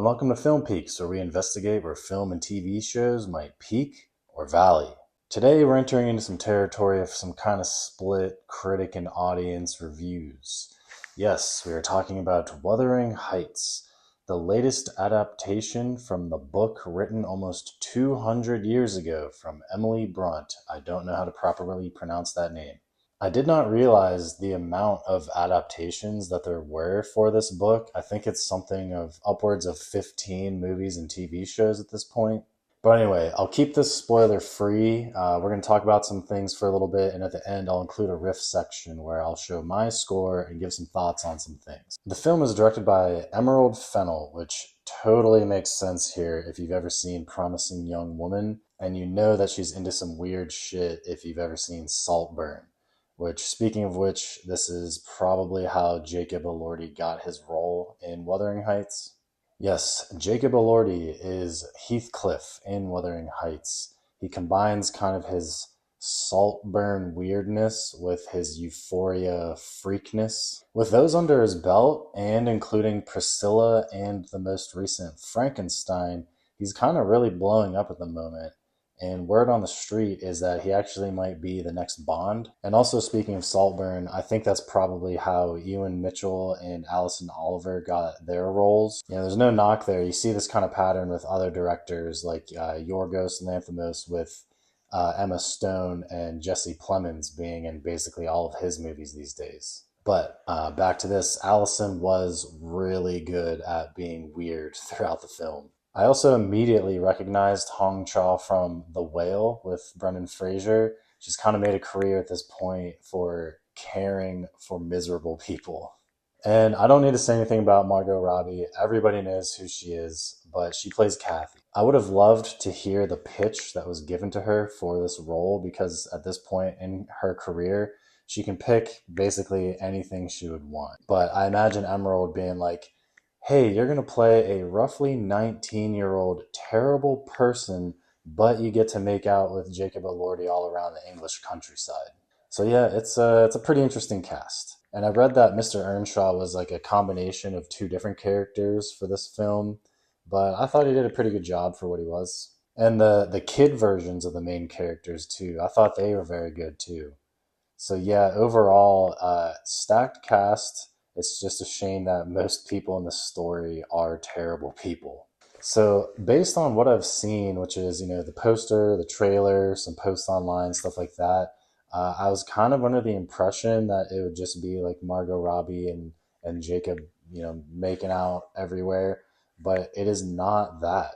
and welcome to FilmPeaks, where we investigate where film and TV shows might peak or valley. Today, we're entering into some territory of some kind of split critic and audience reviews. Yes, we are talking about Wuthering Heights, the latest adaptation from the book written almost 200 years ago from Emily Brunt. I don't know how to properly pronounce that name. I did not realize the amount of adaptations that there were for this book. I think it's something of upwards of 15 movies and TV shows at this point. But anyway, I'll keep this spoiler free. We're going to talk about some things for a little bit, and at the end I'll include a riff section where I'll show my score and give some thoughts on some things. The film is directed by Emerald Fennell, which totally makes sense here if you've ever seen Promising Young Woman, and you know that she's into some weird shit if you've ever seen Saltburn. Which, speaking of which, this is probably how Jacob Elordi got his role in Wuthering Heights. Yes, Jacob Elordi is Heathcliff in Wuthering Heights. He combines kind of his Saltburn weirdness with his Euphoria freakness. With those under his belt, and including Priscilla and the most recent Frankenstein, he's kind of really blowing up at the moment. And word on the street is that he actually might be the next Bond. And also, speaking of Saltburn, I think that's probably how Ewan Mitchell and Alison Oliver got their roles. You know, there's no knock there. You see this kind of pattern with other directors like Yorgos Lanthimos with Emma Stone and Jesse Plemons being in basically all of his movies these days. But back to this, Alison was really good at being weird throughout the film. I also immediately recognized Hong Chaw from The Whale with Brendan Fraser. She's kind of made a career at this point for caring for miserable people. And I don't need to say anything about Margot Robbie. Everybody knows who she is, but she plays Kathy. I would have loved to hear the pitch that was given to her for this role because at this point in her career, she can pick basically anything she would want. But I imagine Emerald being like, hey, you're going to play a roughly 19-year-old terrible person, but you get to make out with Jacob Elordi all around the English countryside. So yeah, it's a pretty interesting cast. And I read that Mr. Earnshaw was like a combination of two different characters for this film, but I thought he did a pretty good job for what he was. And the kid versions of the main characters too, I thought they were very good too. So yeah, overall, stacked cast. It's just a shame that most people in the story are terrible people. So based on what I've seen, which is, you know, the poster, the trailer, some posts online, stuff like that, I was kind of under the impression that it would just be like Margot Robbie and Jacob, you know, making out everywhere. But it is not that.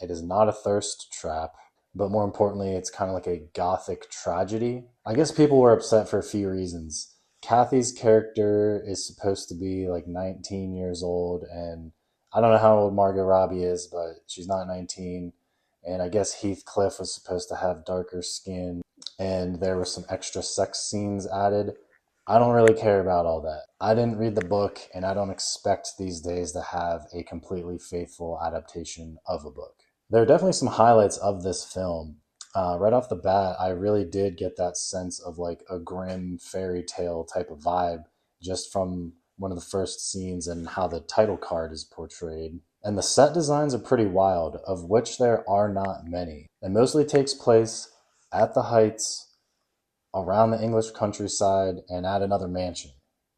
It is not a thirst trap. But more importantly, it's kind of like a gothic tragedy. I guess people were upset for a few reasons. Kathy's character is supposed to be like 19 years old, and I don't know how old Margot Robbie is, but she's not 19. And I guess Heathcliff was supposed to have darker skin, and there were some extra sex scenes added. I don't really care about all that. I didn't read the book, and I don't expect these days to have a completely faithful adaptation of a book. There are definitely some highlights of this film. Right off the bat, I really did get that sense of like a grim fairy tale type of vibe just from one of the first scenes and how the title card is portrayed. And the set designs are pretty wild, of which there are not many. It mostly takes place at the Heights, around the English countryside, and at another mansion.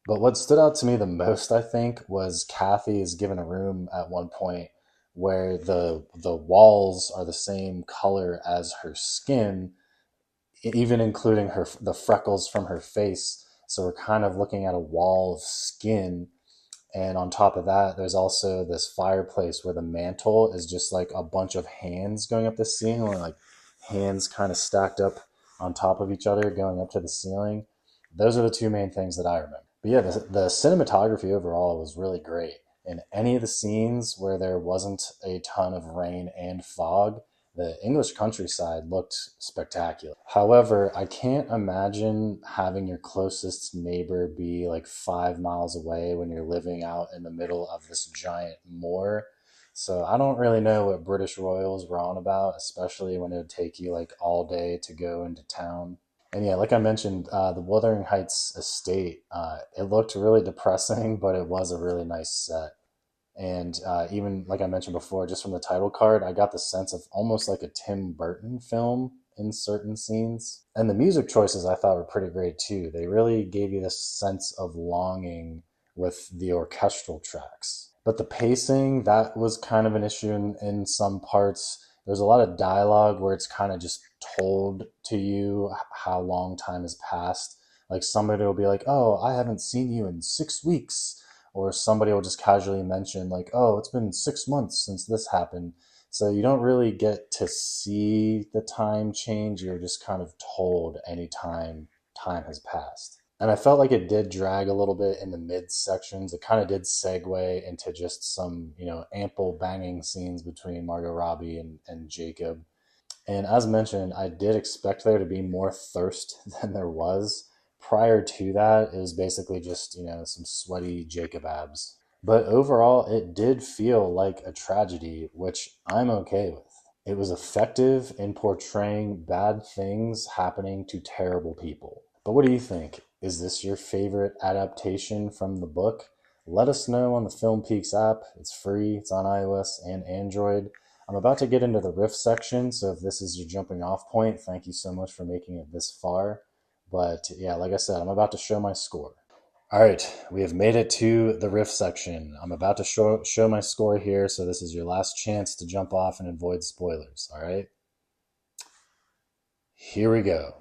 But what stood out to me the most, I think, was Kathy is given a room at one point where the walls are the same color as her skin, even including the freckles from her face. So we're kind of looking at a wall of skin. And on top of that, there's also this fireplace where the mantle is just like a bunch of hands going up the ceiling, or like hands kind of stacked up on top of each other going up to the ceiling. Those are the two main things that I remember. But yeah, the cinematography overall was really great. In any of the scenes where there wasn't a ton of rain and fog, the English countryside looked spectacular. However, I can't imagine having your closest neighbor be like 5 miles away when you're living out in the middle of this giant moor. So I don't really know what British royals were on about, especially when it would take you like all day to go into town. And yeah, like I mentioned, the Wuthering Heights estate, it looked really depressing, but it was a really nice set. And even like I mentioned before, just from the title card, I got the sense of almost like a Tim Burton film in certain scenes. And the music choices I thought were pretty great too. They really gave you this sense of longing with the orchestral tracks. But the pacing, that was kind of an issue in some parts. There's a lot of dialogue where it's kind of just told to you how long time has passed. Like somebody will be like, oh, I haven't seen you in 6 weeks. Or somebody will just casually mention like, oh, it's been 6 months since this happened. So you don't really get to see the time change. You're just kind of told any time has passed. And I felt like it did drag a little bit in the mid sections. It kind of did segue into just some, ample banging scenes between Margot Robbie and Jacob. And as mentioned, I did expect there to be more thirst than there was. Prior to that, it was basically just, some sweaty Jacob abs. But overall, it did feel like a tragedy, which I'm okay with. It was effective in portraying bad things happening to terrible people. But what do you think? Is this your favorite adaptation from the book? Let us know on the FilmPeaks app. It's free, it's on iOS and Android. I'm about to get into the riff section, so if this is your jumping off point, thank you so much for making it this far. But yeah, like I said, I'm about to show my score. All right, we have made it to the riff section. I'm about to show my score here, so this is your last chance to jump off and avoid spoilers, all right? Here we go.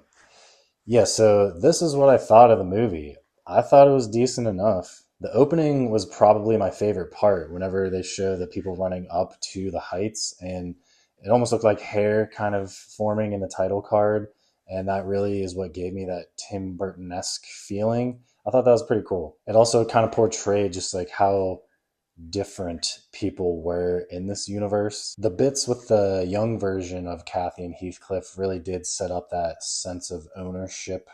Yeah, so this is what I thought of the movie. I thought it was decent enough. The opening was probably my favorite part whenever they show the people running up to the heights, and it almost looked like hair kind of forming in the title card, and that really is what gave me that Tim Burton-esque feeling. I thought that was pretty cool. It also kind of portrayed just like how different people were in this universe. The bits with the young version of Kathy and Heathcliff really did set up that sense of ownership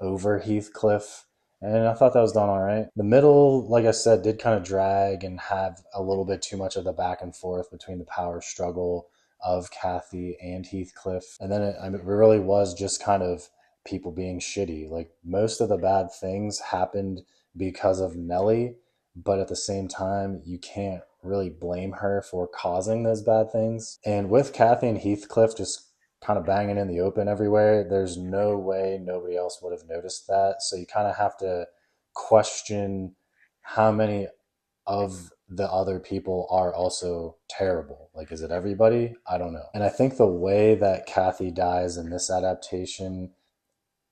over Heathcliff, and I thought that was done all right. The middle, like I said, did kind of drag and have a little bit too much of the back and forth between the power struggle of Kathy and Heathcliff. And then it really was just kind of people being shitty. Like most of the bad things happened because of Nellie, but at the same time, you can't really blame her for causing those bad things. And with Kathy and Heathcliff just kind of banging in the open everywhere, there's no way nobody else would have noticed that. So you kind of have to question how many of the other people are also terrible. Like, is it everybody? I don't know. And I think the way that Kathy dies in this adaptation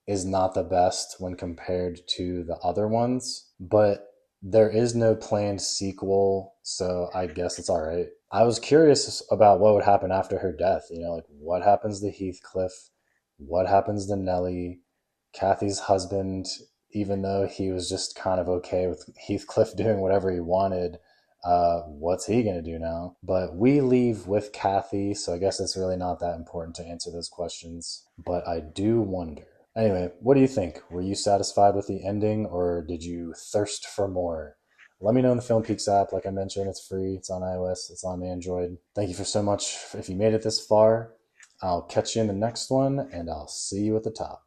is not the best when compared to the other ones, but there is no planned sequel, so I guess it's all right. I was curious about what would happen after her death. Like what happens to Heathcliff? What happens to Nellie? Kathy's husband, even though he was just kind of okay with Heathcliff doing whatever he wanted, what's he going to do now? But we leave with Kathy, so I guess it's really not that important to answer those questions. But I do wonder. Anyway, what do you think? Were you satisfied with the ending, or did you thirst for more? Let me know in the FilmPeaks app. Like I mentioned, it's free. It's on iOS. It's on Android. Thank you for so much if you made it this far. I'll catch you in the next one, and I'll see you at the top.